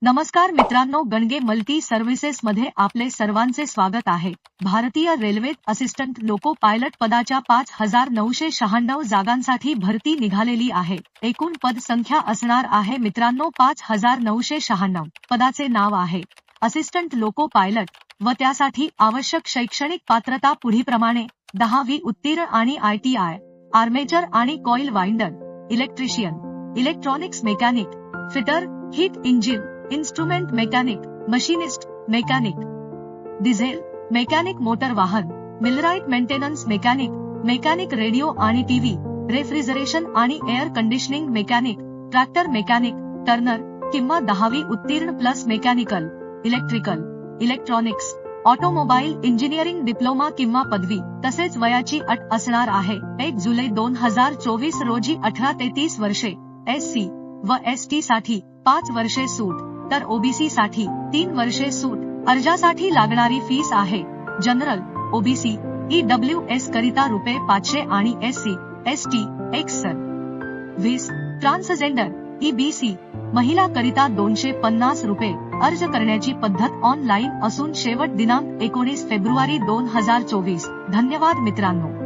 नमस्कार मित्रांनो, Ganage multi services मध्ये आपले सर्वांचे स्वागत आहे। भारतीय रेल्वेत असिस्टंट लोको पायलट पदाच्या 5996 जागांसाठी भरती निघालेली आहे। एकूण पद संख्या असणार आहे मित्रांनो 5996। पदाचे नाव आहे असिस्टंट लोको पायलट व त्यासाठी आवश्यक शैक्षणिक पात्रता पुढीलप्रमाणे 10वी उत्तीर्ण आणि ITI, आर्मेचर आणि coil winder, electrician, electronics mechanic, fitter, heat engine, instrument mechanic, machinist, mechanic, diesel, mechanic motor वाहन, millwright maintenance mechanic, mechanic radio आणि टीव्ही, रेफ्रिजरेशन आणि air conditioning mechanic, tractor mechanic, turner किंवा 10वी उत्तीर्ण plus mechanical, electrical, electronics, automobile engineering diploma किंवा पदवी। तसेच वयाची अट असणार आहे 1 जुलै 2024 रोजी 18 ते 30 वर्षे। SC व ST साठी 5 वर्षे सूट, तर OBC साठी 3 वर्षे सूट। अर्जासाठी लागणारी फीस आहे जनरल, OBC, EWS करिता रुपये 500 आणि SC, ST, XC, transgender, EBC, महिला करिता 250 रुपये। अर्ज करण्याची पद्धत ऑनलाईन असून शेवट दिनांक 19 फेब्रुवारी 2024। धन्यवाद मित्रांनो।